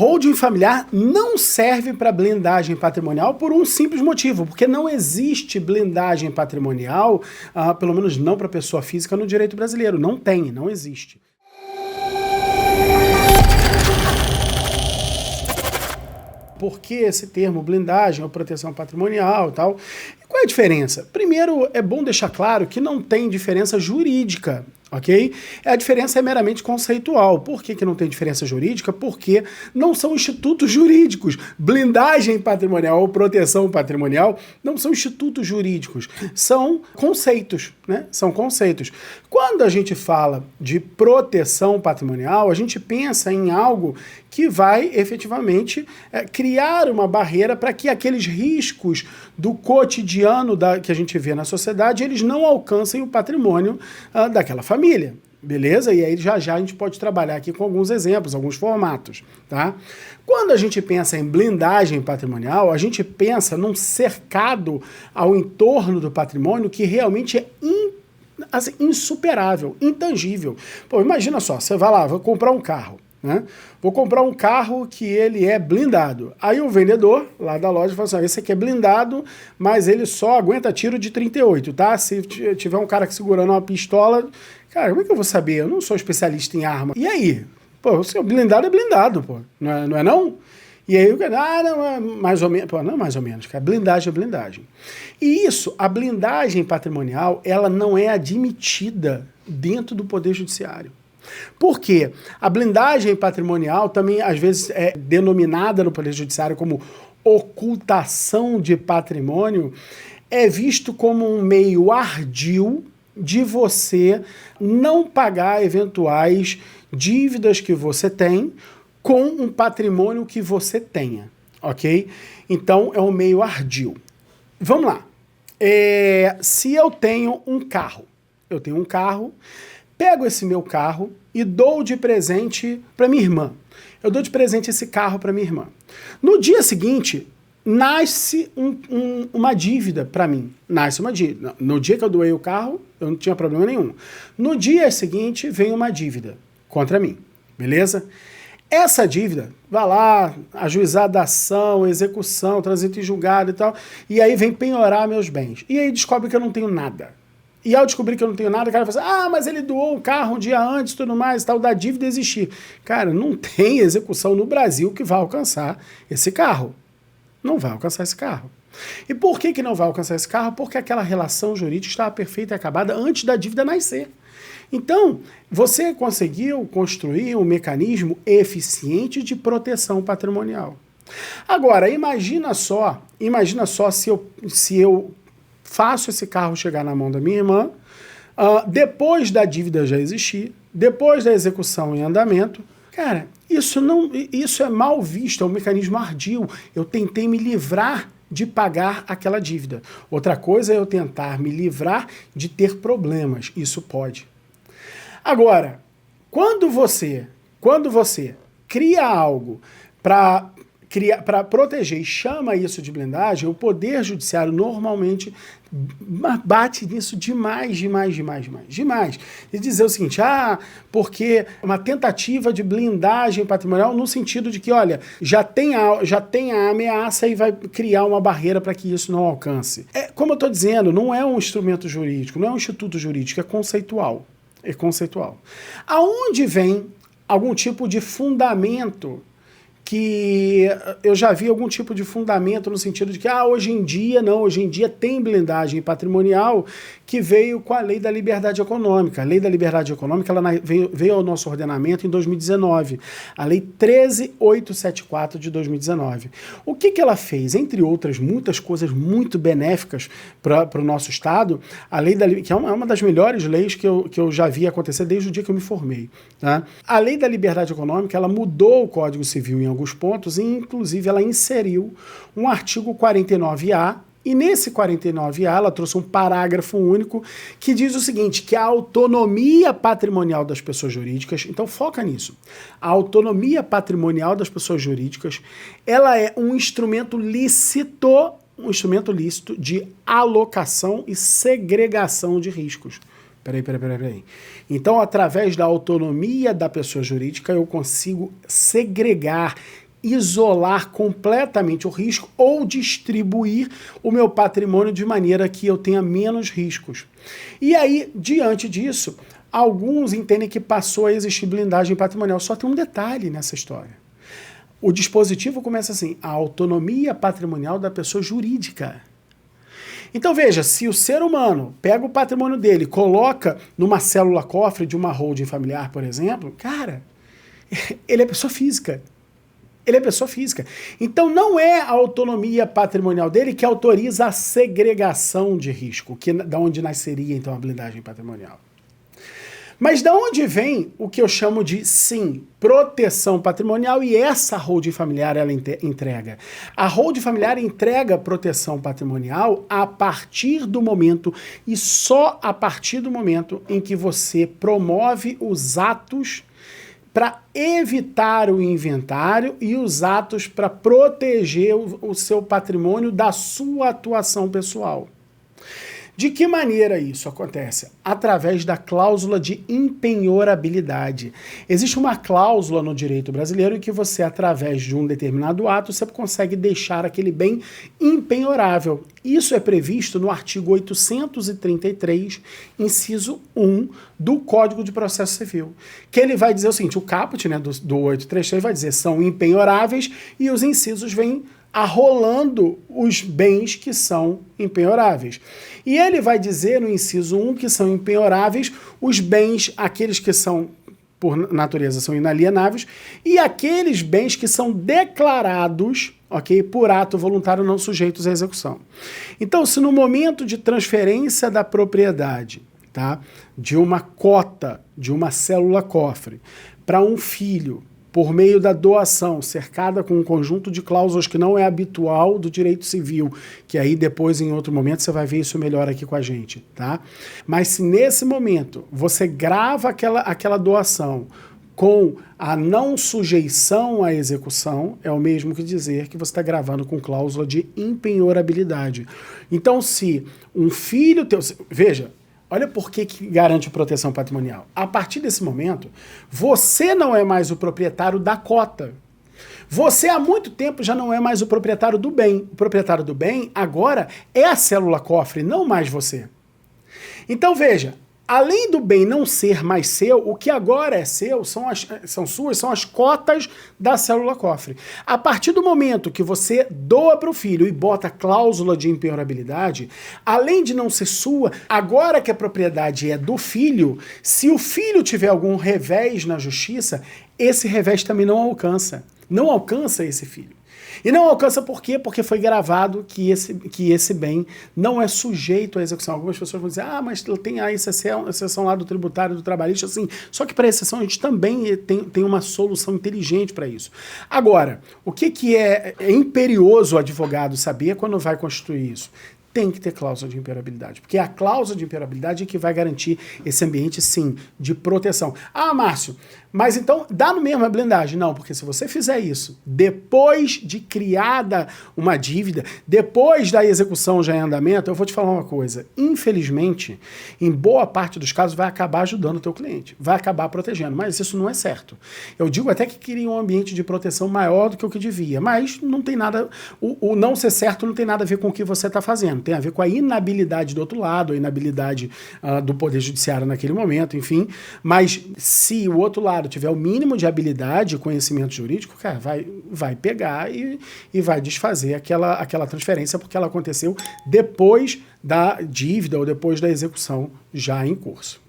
Holding familiar não serve para blindagem patrimonial por um simples motivo, porque não existe blindagem patrimonial, pelo menos não para pessoa física no direito brasileiro. Não tem, não existe. Por que esse termo blindagem ou proteção patrimonial e tal? E qual é a diferença? Primeiro, é bom deixar claro que não tem diferença jurídica, ok? A diferença é meramente conceitual. Por que não tem diferença jurídica? Porque não são institutos jurídicos. Blindagem patrimonial ou proteção patrimonial não são institutos jurídicos, são conceitos, né? São conceitos. Quando a gente fala de proteção patrimonial, a gente pensa em algo que vai efetivamente criar uma barreira para que aqueles riscos do cotidiano que a gente vê na sociedade, eles não alcancem o patrimônio daquela família. Beleza? E aí já a gente pode trabalhar aqui com alguns exemplos, alguns formatos, tá? Quando a gente pensa em blindagem patrimonial, a gente pensa num cercado ao entorno do patrimônio que realmente é insuperável, intangível. Pô, imagina só, você vai lá, vai comprar um carro, né? Vou comprar um carro que ele é blindado. Aí o vendedor lá da loja fala assim, esse aqui é blindado, mas ele só aguenta tiro de 38, tá? Se tiver um cara segurando uma pistola, cara, como é que eu vou saber? Eu não sou especialista em arma. E aí? Pô, o seu blindado é blindado, pô. Não é não? E aí, não é mais ou menos. Pô, não é mais ou menos, cara. Blindagem é blindagem. E isso, a blindagem patrimonial, ela não é admitida dentro do Poder Judiciário. Por quê? A blindagem patrimonial também, às vezes, é denominada no Poder Judiciário como ocultação de patrimônio, é visto como um meio ardil de você não pagar eventuais dívidas que você tem com um patrimônio que você tenha, ok? Então, é um meio ardil. Vamos lá. Se eu tenho um carro, pego esse meu carro e dou de presente para minha irmã. Eu dou de presente esse carro para minha irmã. No dia seguinte, nasce uma dívida para mim. Nasce uma dívida. No dia que eu doei o carro, eu não tinha problema nenhum. No dia seguinte, vem uma dívida contra mim. Beleza? Essa dívida, vai lá, ajuizado da ação, execução, trânsito em julgado e tal, e aí vem penhorar meus bens. E aí descobre que eu não tenho nada. E ao descobrir que eu não tenho nada, o cara fala assim, mas ele doou o carro um dia antes e tudo mais, tal, da dívida existir. Cara, não tem execução no Brasil que vai alcançar esse carro. Não vai alcançar esse carro. E por que não vai alcançar esse carro? Porque aquela relação jurídica estava perfeita e acabada antes da dívida nascer. Então, você conseguiu construir um mecanismo eficiente de proteção patrimonial. Agora, imagina só se eu faço esse carro chegar na mão da minha irmã, depois da dívida já existir, depois da execução em andamento. Cara, isso é mal visto, é um mecanismo ardil. Eu tentei me livrar de pagar aquela dívida. Outra coisa é eu tentar me livrar de ter problemas. Isso pode. Agora, quando você cria algo para proteger e chama isso de blindagem, o Poder Judiciário normalmente bate nisso demais. E dizer o seguinte, porque uma tentativa de blindagem patrimonial no sentido de que, olha, já tem a ameaça e vai criar uma barreira para que isso não alcance. Como eu estou dizendo, não é um instrumento jurídico, não é um instituto jurídico, é conceitual. É conceitual. Aonde vem algum tipo de fundamento que eu já vi algum tipo de fundamento no sentido de que hoje em dia tem blindagem patrimonial que veio com a Lei da Liberdade Econômica. A Lei da Liberdade Econômica ela veio ao nosso ordenamento em 2019, a Lei 13.874 de 2019. O que ela fez? Entre outras muitas coisas muito benéficas para o nosso Estado, a Lei que é uma das melhores leis que eu já vi acontecer desde o dia que eu me formei. Tá? A Lei da Liberdade Econômica ela mudou o Código Civil em alguns pontos e, inclusive, ela inseriu um artigo 49A e nesse 49A ela trouxe um parágrafo único que diz o seguinte, que a autonomia patrimonial das pessoas jurídicas, então foca nisso, a autonomia patrimonial das pessoas jurídicas, ela é um instrumento lícito de alocação e segregação de riscos. Peraí. Então, através da autonomia da pessoa jurídica, eu consigo segregar, isolar completamente o risco ou distribuir o meu patrimônio de maneira que eu tenha menos riscos. E aí, diante disso, alguns entendem que passou a existir blindagem patrimonial. Só tem um detalhe nessa história. O dispositivo começa assim: a autonomia patrimonial da pessoa jurídica. Então veja, se o ser humano pega o patrimônio dele, coloca numa célula cofre de uma holding familiar, por exemplo, cara, ele é pessoa física. Ele é pessoa física. Então não é a autonomia patrimonial dele que autoriza a segregação de risco, da onde nasceria então a blindagem patrimonial. Mas da onde vem o que eu chamo de, sim, proteção patrimonial, e essa holding familiar ela entrega? A holding familiar entrega proteção patrimonial a partir do momento, e só a partir do momento, em que você promove os atos para evitar o inventário e os atos para proteger o seu patrimônio da sua atuação pessoal. De que maneira isso acontece? Através da cláusula de impenhorabilidade. Existe uma cláusula no direito brasileiro em que você, através de um determinado ato, você consegue deixar aquele bem impenhorável. Isso é previsto no artigo 833, inciso 1 do Código de Processo Civil, que ele vai dizer o seguinte: o caput, né, do 833 vai dizer são impenhoráveis, e os incisos vêm arrolando os bens que são impenhoráveis. E ele vai dizer no inciso 1 que são impenhoráveis os bens, aqueles que são, por natureza, são inalienáveis, e aqueles bens que são declarados, ok, por ato voluntário não sujeitos à execução. Então, se no momento de transferência da propriedade, tá, de uma cota, de uma célula cofre, para um filho, por meio da doação, cercada com um conjunto de cláusulas que não é habitual do direito civil, que aí depois, em outro momento, você vai ver isso melhor aqui com a gente, tá? Mas se nesse momento você grava aquela doação com a não sujeição à execução, é o mesmo que dizer que você está gravando com cláusula de impenhorabilidade. Então, se um filho teu... Veja, olha por que garante proteção patrimonial. A partir desse momento, você não é mais o proprietário da cota. Você há muito tempo já não é mais o proprietário do bem. O proprietário do bem agora é a célula cofre, não mais você. Então veja, além do bem não ser mais seu, o que agora é seu são as cotas da célula cofre. A partir do momento que você doa para o filho e bota a cláusula de impenhorabilidade, além de não ser sua, agora que a propriedade é do filho, se o filho tiver algum revés na justiça, esse revés também não alcança esse filho. E não alcança por quê? Porque foi gravado que esse bem não é sujeito à execução. Algumas pessoas vão dizer, mas tem a exceção lá do tributário, do trabalhista, assim. Só que para exceção a gente também tem uma solução inteligente para isso. Agora, o que é imperioso o advogado saber quando vai constituir isso? Tem que ter cláusula de impenhorabilidade, porque é a cláusula de impenhorabilidade é que vai garantir esse ambiente, sim, de proteção. Márcio, mas então dá no mesmo a blindagem? Não, porque se você fizer isso depois de criada uma dívida, depois da execução já em andamento, eu vou te falar uma coisa, infelizmente, em boa parte dos casos vai acabar ajudando o teu cliente, vai acabar protegendo, mas isso não é certo. Eu digo até que cria um ambiente de proteção maior do que o que devia, mas não tem nada, o não ser certo não tem nada a ver com o que você está fazendo. Tem a ver com a inabilidade do outro lado, a inabilidade do Poder Judiciário naquele momento, enfim. Mas se o outro lado tiver o mínimo de habilidade e conhecimento jurídico, cara, vai pegar e vai desfazer aquela transferência, porque ela aconteceu depois da dívida ou depois da execução já em curso.